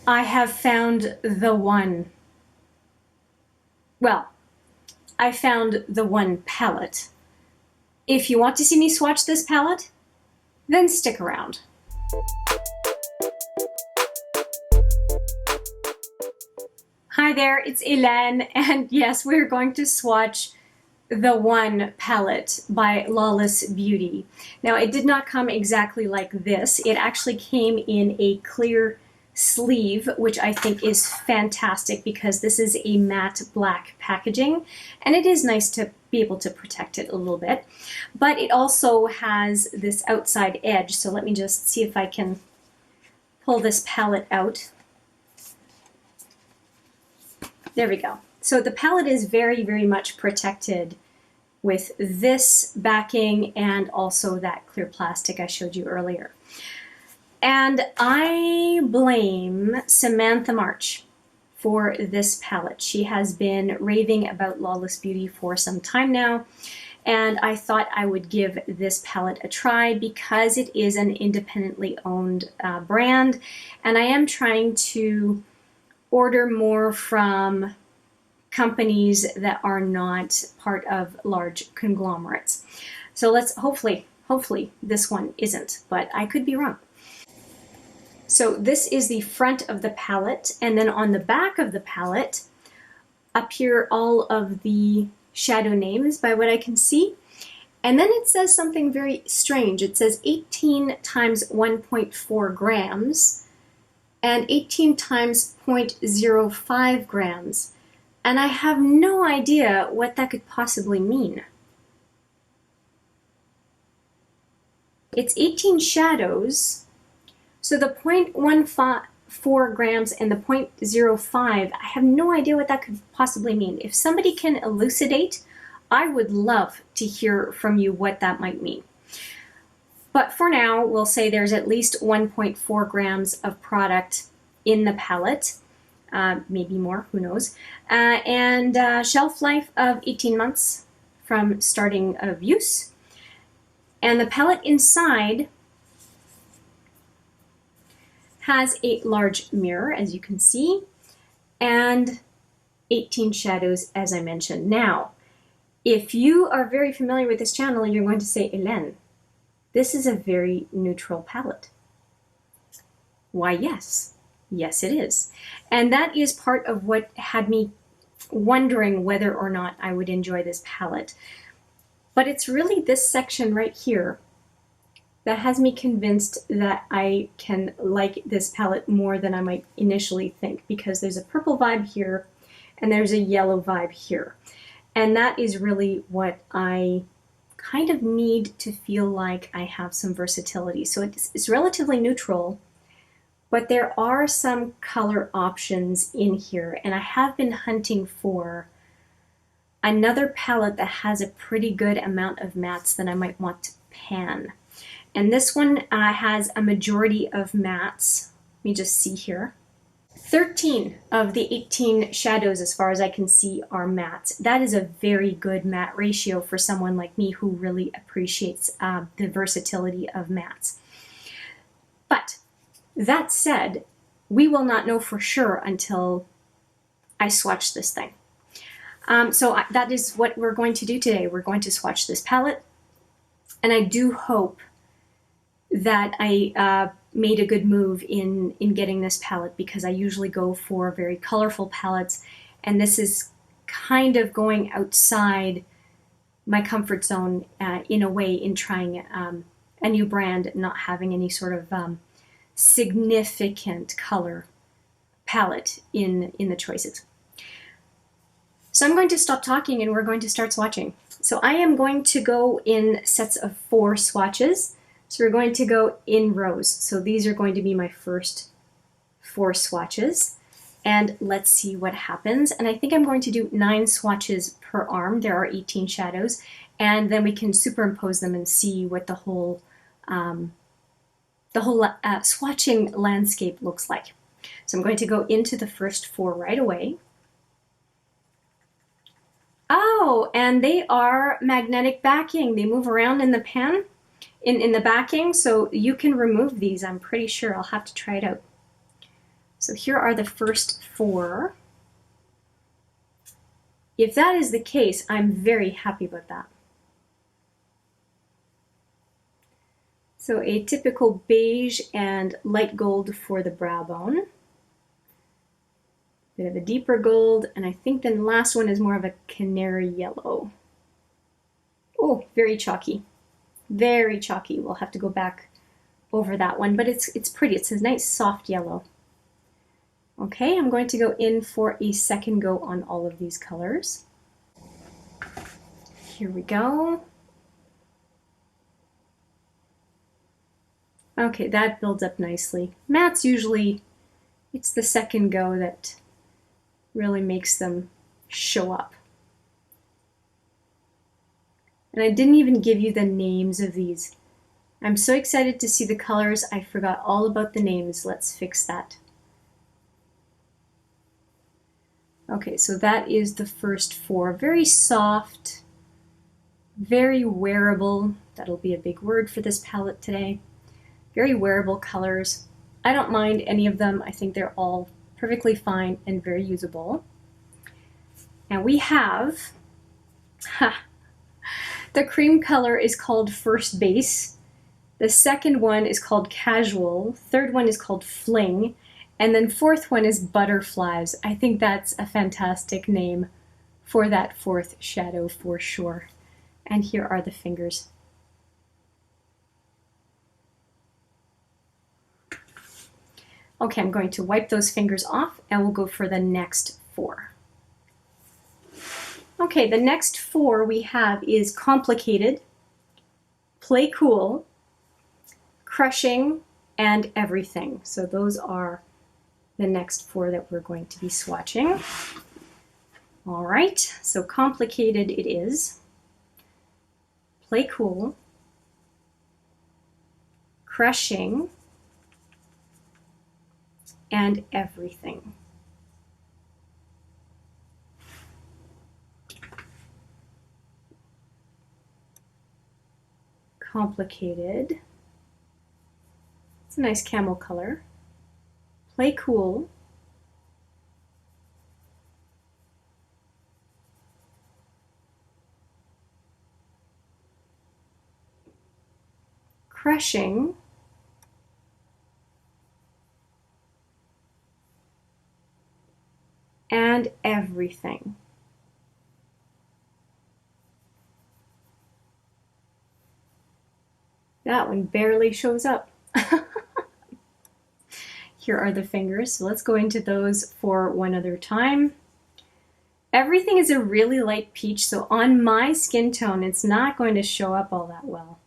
I have found the one. Well, I found the one palette. If you want to see me swatch this palette, then stick around. Hi there, it's Hélène, and yes, we're going to swatch the One palette by Lawless Beauty. Now, it did not come exactly like this. It actually came in a clear sleeve, which I think is fantastic because this is a matte black packaging, and it is nice to be able to protect it a little bit. But it also has this outside edge, so let me just see if I can pull this palette out. There we go. So the palette is very, very much protected with this backing and also that clear plastic I showed you earlier. And I blame Samantha March for this palette. She has been raving about Lawless Beauty for some time now, and I thought I would give this palette a try because it is an independently owned brand, and I am trying to order more from companies that are not part of large conglomerates. So let's hopefully this one isn't, but I could be wrong. So this is the front of the palette, and then on the back of the palette appear all of the shadow names by what I can see. And then it says something very strange. It says 18 times 1.4 grams and 18 times 0.05 grams. And I have no idea what that could possibly mean. It's 18 shadows, so the 0.14 grams and the 0.05, I have no idea what that could possibly mean. If somebody can elucidate, I would love to hear from you what that might mean. But for now, we'll say there's at least 1.4 grams of product in the palette. Maybe more, who knows. And shelf life of 18 months from starting of use. And the palette inside has a large mirror, as you can see, and 18 shadows, as I mentioned. Now, if you are very familiar with this channel, you're going to say, Hélène, this is a very neutral palette. Why, yes. Yes, it is. And that is part of what had me wondering whether or not I would enjoy this palette. But it's really this section right here that has me convinced that I can like this palette more than I might initially think, because there's a purple vibe here and there's a yellow vibe here. And that is really what I kind of need to feel like I have some versatility. So it's relatively neutral, but there are some color options in here, and I have been hunting for another palette that has a pretty good amount of mattes that I might want to pan. And this one has a majority of mattes. Let me just see here. 13 of the 18 shadows, as far as I can see, are mattes. That is a very good matte ratio for someone like me who really appreciates the versatility of mattes. But that said, we will not know for sure until I swatch this thing. That is what we're going to do today. We're going to swatch this palette, and I do hope that I made a good move in getting this palette, because I usually go for very colorful palettes, and this is kind of going outside my comfort zone in a way, in trying a new brand, not having any sort of significant color palette in the choices. So I'm going to stop talking and we're going to start swatching. So I am going to go in sets of 4 swatches. So we're going to go in rows. So these are going to be my first 4 swatches. And let's see what happens. And I think I'm going to do 9 swatches per arm. There are 18 shadows. And then we can superimpose them and see what the whole swatching landscape looks like. So I'm going to go into the first 4 right away. Oh, and they are magnetic backing. They move around in the pen, in the backing, so you can remove these, I'm pretty sure. I'll have to try it out. So here are the first 4. If that is the case, I'm very happy about that. So a typical beige and light gold for the brow bone. Bit of a deeper gold, and I think the last one is more of a canary yellow. Oh, very chalky. Very chalky. We'll have to go back over that one, but it's pretty. It's a nice soft yellow. Okay, I'm going to go in for a second go on all of these colors. Here we go. Okay, that builds up nicely. Mattes usually, it's the second go that really makes them show up. And I didn't even give you the names of these. I'm so excited to see the colors. I forgot all about the names. Let's fix that. Okay, so that is the first 4. Very soft, very wearable. That'll be a big word for this palette today. Very wearable colors. I don't mind any of them. I think they're all perfectly fine and very usable. And we have, the cream color is called First Base. The second one is called Casual. Third one is called Fling. And then fourth one is Butterflies. I think that's a fantastic name for that 4th shadow for sure. And here are the fingers. Okay, I'm going to wipe those fingers off and we'll go for the next 4. Okay, the next 4 we have is Complicated, Play Cool, Crushing, and Everything. So those are the next 4 that we're going to be swatching. All right, so Complicated it is. Play Cool, Crushing, and Everything. Complicated. It's a nice camel color. Play Cool. Crushing. And Everything. That one barely shows up. Here are the fingers, so let's go into those for one other time. Everything is a really light peach, so on my skin tone, it's not going to show up all that well.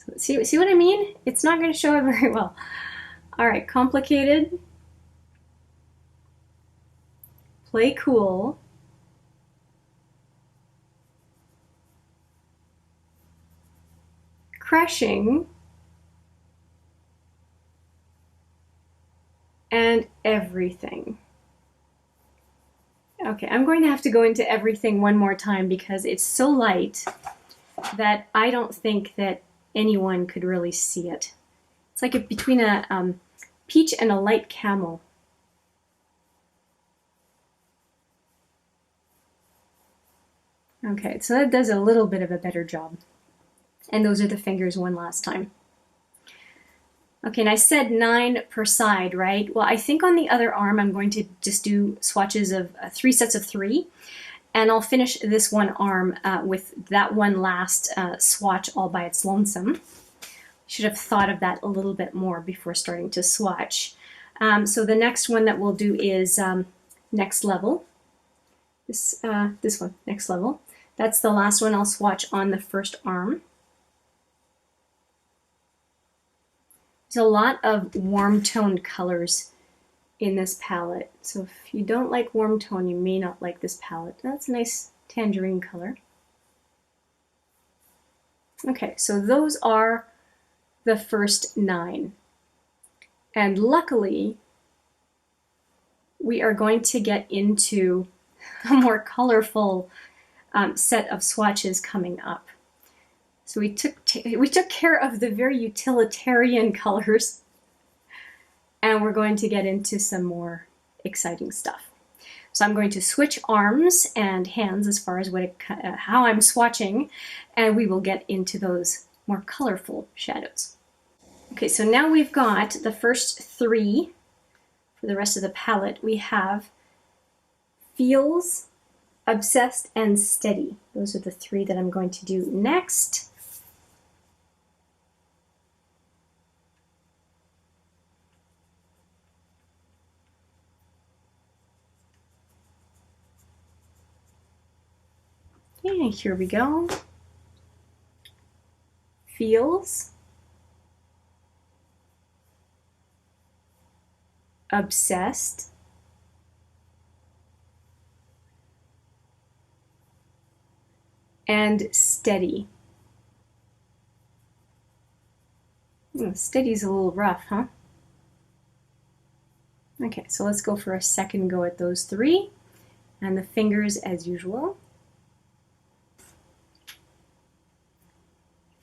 So see what I mean? It's not going to show up very well. All right, Complicated. Play Cool. Crushing. And Everything. Okay, I'm going to have to go into Everything one more time because it's so light that I don't think that anyone could really see it. It's like between a peach and a light camel. Okay, so that does a little bit of a better job. And those are the fingers one last time. Okay, and I said 9 per side, right? Well, I think on the other arm, I'm going to just do swatches of 3 sets of 3. And I'll finish this one arm with that one last swatch all by its lonesome. Should have thought of that a little bit more before starting to swatch. So the next one that we'll do is Next Level. This one, Next Level. That's the last one I'll swatch on the first arm. There's a lot of warm toned colors in this palette. So if you don't like warm tone, you may not like this palette. That's a nice tangerine color. Okay, so those are the first 9. And luckily, we are going to get into a more colorful set of swatches coming up. So we took care of the very utilitarian colors and we're going to get into some more exciting stuff. So I'm going to switch arms and hands as far as how I'm swatching, and we will get into those more colorful shadows. Okay, so now we've got the first three for the rest of the palette. We have Feels, Obsessed, and Steady. Those are the three that I'm going to do next. Okay, here we go. Feels, Obsessed, and Steady. Steady's a little rough, huh? Okay, so let's go for a second go at those three, and the fingers as usual.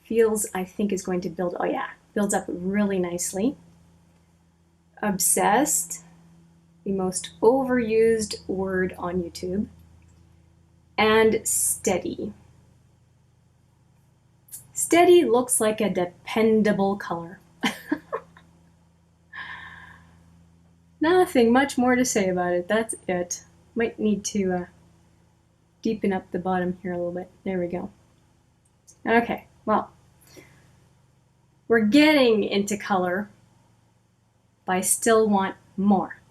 Feels, I think, is going to build, oh yeah, builds up really nicely. Obsessed, the most overused word on YouTube. And Steady. Steady looks like a dependable color. Nothing much more to say about it, that's it. Might need to deepen up the bottom here a little bit. There we go. Okay, well, we're getting into color, but I still want more.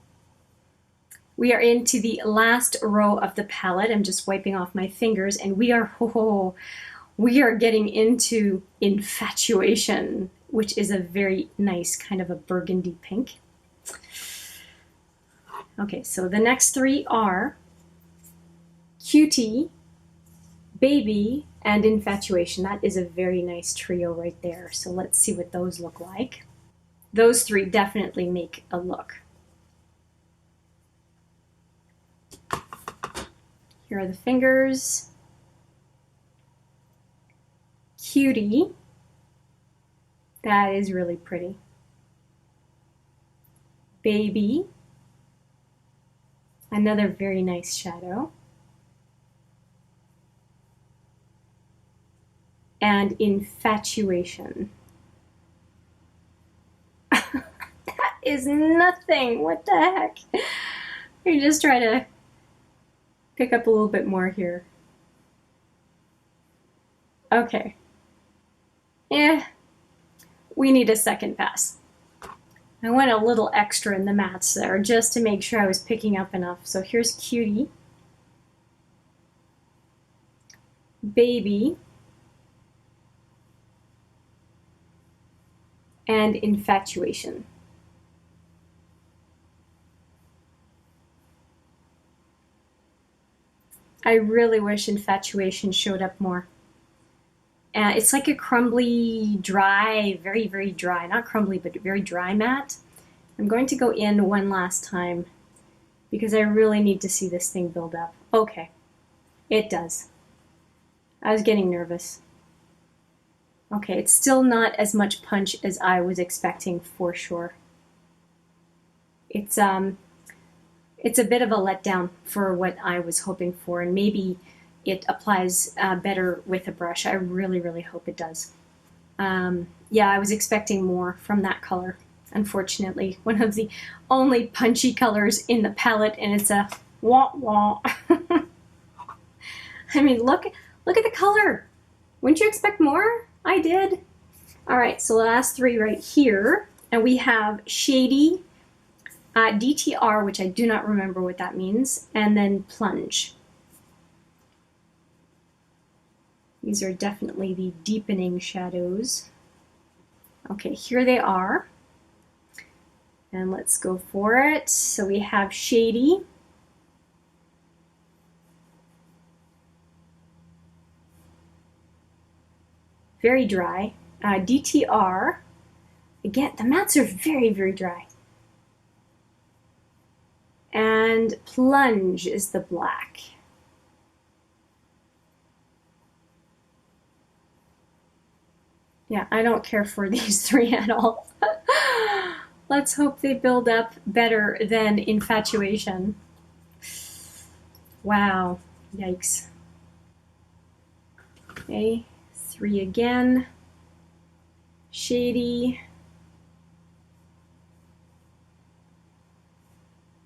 We are into the last row of the palette. I'm just wiping off my fingers, and we are getting into Infatuation, which is a very nice kind of a burgundy pink. Okay, so the next three are Cutie, Baby, and Infatuation. That is a very nice trio right there. So let's see what those look like. Those three definitely make a look. Here are the fingers. Cutie. That is really pretty. Baby. Another very nice shadow. And Infatuation. That is nothing. What the heck? You just try to pick up a little bit more here. Okay. Yeah, we need a second pass. I went a little extra in the mats there just to make sure I was picking up enough. So here's Cutie, Baby, and Infatuation. I really wish Infatuation showed up more. It's like a crumbly, dry, very, very dry, not crumbly, but very dry matte. I'm going to go in one last time because I really need to see this thing build up. Okay, it does. I was getting nervous. Okay, it's still not as much punch as I was expecting for sure. It's a bit of a letdown for what I was hoping for, and maybe it applies better with a brush. I really, really hope it does. Yeah, I was expecting more from that color. Unfortunately, one of the only punchy colors in the palette, and it's a wah-wah. I mean, look at the color. Wouldn't you expect more? I did. All right, so the last three right here, and we have Shady, DTR, which I do not remember what that means, and then Plunge. These are definitely the deepening shadows. Okay, here they are. And let's go for it. So we have Shady, very dry. DTR, again, the mattes are very, very dry. And Plunge is the black. Yeah, I don't care for these three at all. Let's hope they build up better than infatuation. Wow, yikes. Okay, 3 again. Shady.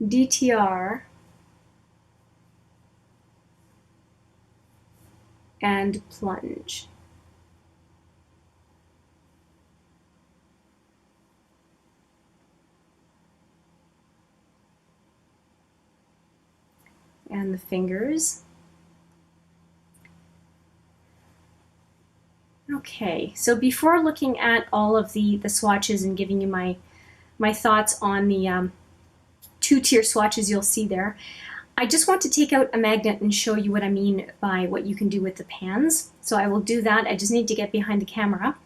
DTR. And plunge. And the fingers. Okay, so before looking at all of the swatches and giving you my thoughts on the 2-tier swatches you'll see there, I just want to take out a magnet and show you what I mean by what you can do with the pans. So I will do that. I just need to get behind the camera,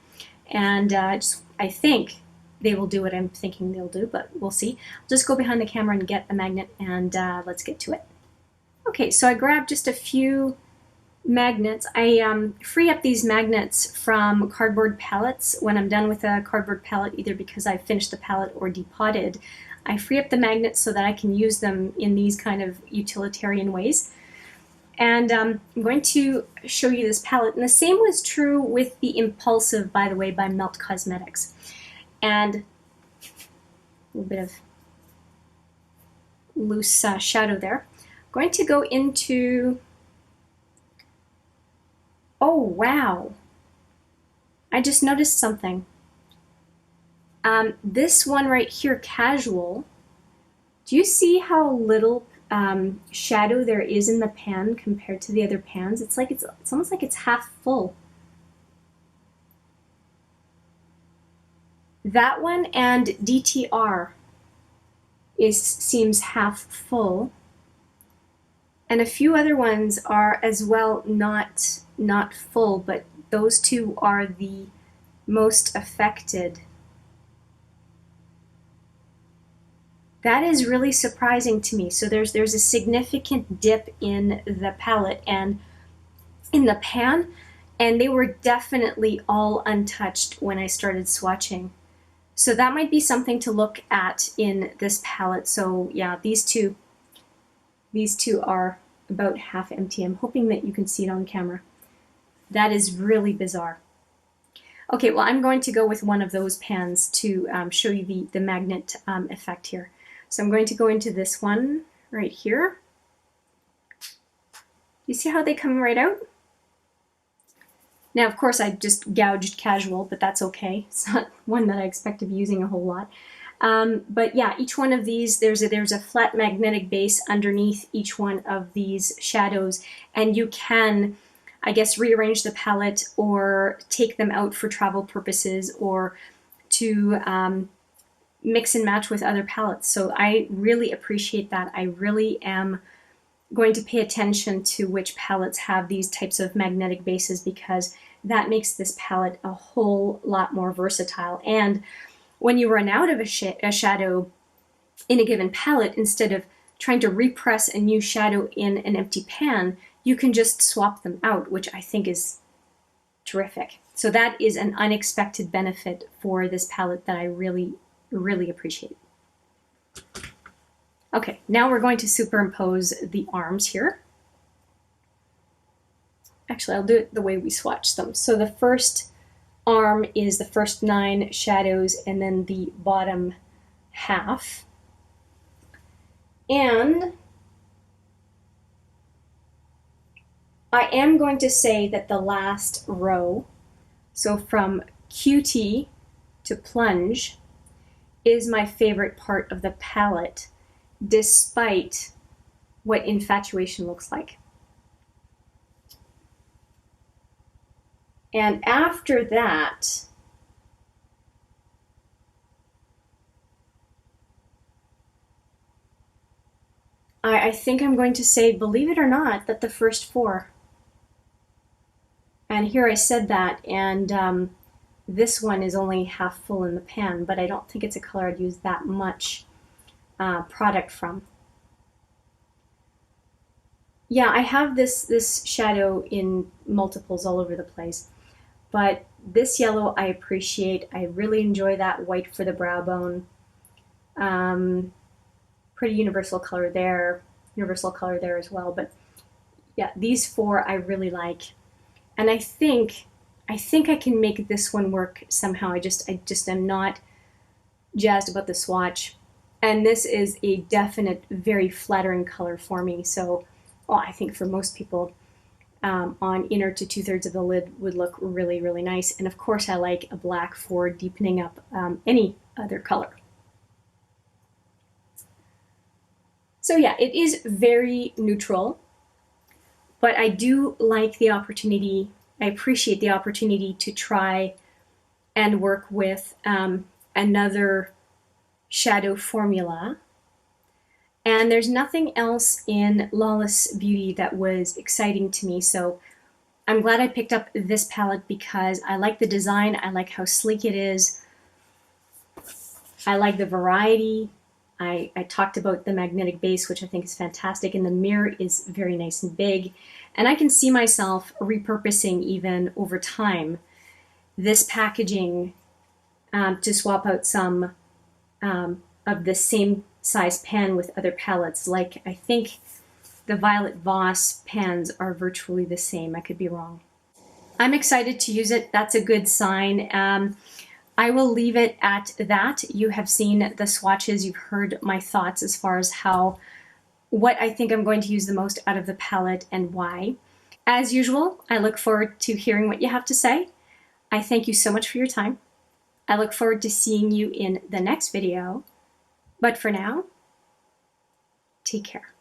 and I think they will do what I'm thinking they'll do, but we'll see. I'll just go behind the camera and get the magnet, and let's get to it. Okay, so I grabbed just a few magnets. I free up these magnets from cardboard palettes when I'm done with a cardboard palette, either because I finished the palette or depotted. I free up the magnets so that I can use them in these kind of utilitarian ways. And I'm going to show you this palette. And the same was true with the Impulsive, by the way, by Melt Cosmetics. And a little bit of loose shadow there. I'm going to go into... Oh, wow. I just noticed something. This one right here, Casual, do you see how little shadow there is in the pan compared to the other pans? It's like it's almost like it's half full. That one and DTR seems half full. And a few other ones are as well not full, but those two are the most affected. That is really surprising to me. So there's a significant dip in the palette and in the pan, and they were definitely all untouched when I started swatching. So that might be something to look at in this palette. So yeah, these two are about half empty. I'm hoping that you can see it on camera. That is really bizarre. Okay, well, I'm going to go with one of those pans to show you the magnet effect here. So I'm going to go into this one right here. You see how they come right out? Now, of course, I just gouged Casual, but that's okay. It's not one that I expect to be using a whole lot. But yeah, each one of these, there's a flat magnetic base underneath each one of these shadows, and you can, I guess, rearrange the palette or take them out for travel purposes or to mix and match with other palettes. So I really appreciate that. I really am going to pay attention to which palettes have these types of magnetic bases, because that makes this palette a whole lot more versatile. And when you run out of a shadow in a given palette, instead of trying to repress a new shadow in an empty pan, you can just swap them out, which I think is terrific. So that is an unexpected benefit for this palette that I really appreciate. Okay, now we're going to superimpose the arms here. Actually, I'll do it the way we swatched them. So the first arm is the first 9 shadows and then the bottom half. And I am going to say that the last row, so from QT to Plunge, is my favorite part of the palette, despite what Infatuation looks like. And after that, I think I'm going to say, believe it or not, that the first 4. And here I said that, and this one is only half full in the pan, but I don't think it's a color I'd use that much product from. Yeah, I have this shadow in multiples all over the place, but this yellow I appreciate. I really enjoy that white for the brow bone. Pretty universal color there as well. But yeah, these four I really like, and I think I can make this one work somehow. I just am not jazzed about the swatch, and this is a definite, very flattering color for me. So, well, I think for most people, on inner to 2/3 of the lid would look really, really nice. And of course, I like a black for deepening up any other color. So yeah, it is very neutral, but I do like the opportunity, I appreciate the opportunity to try and work with another shadow formula. And there's nothing else in Lawless Beauty that was exciting to me, so I'm glad I picked up this palette because I like the design, I like how sleek it is, I like the variety. I talked about the magnetic base, which I think is fantastic, and the mirror is very nice and big. And I can see myself repurposing even over time this packaging to swap out some of the same size pen with other palettes. Like I think the Violet Voss pens are virtually the same. I could be wrong. I'm excited to use it. That's a good sign. I will leave it at that. You have seen the swatches. You've heard my thoughts as far as what I think I'm going to use the most out of the palette and why. As usual, I look forward to hearing what you have to say. I thank you so much for your time. I look forward to seeing you in the next video. But for now, take care.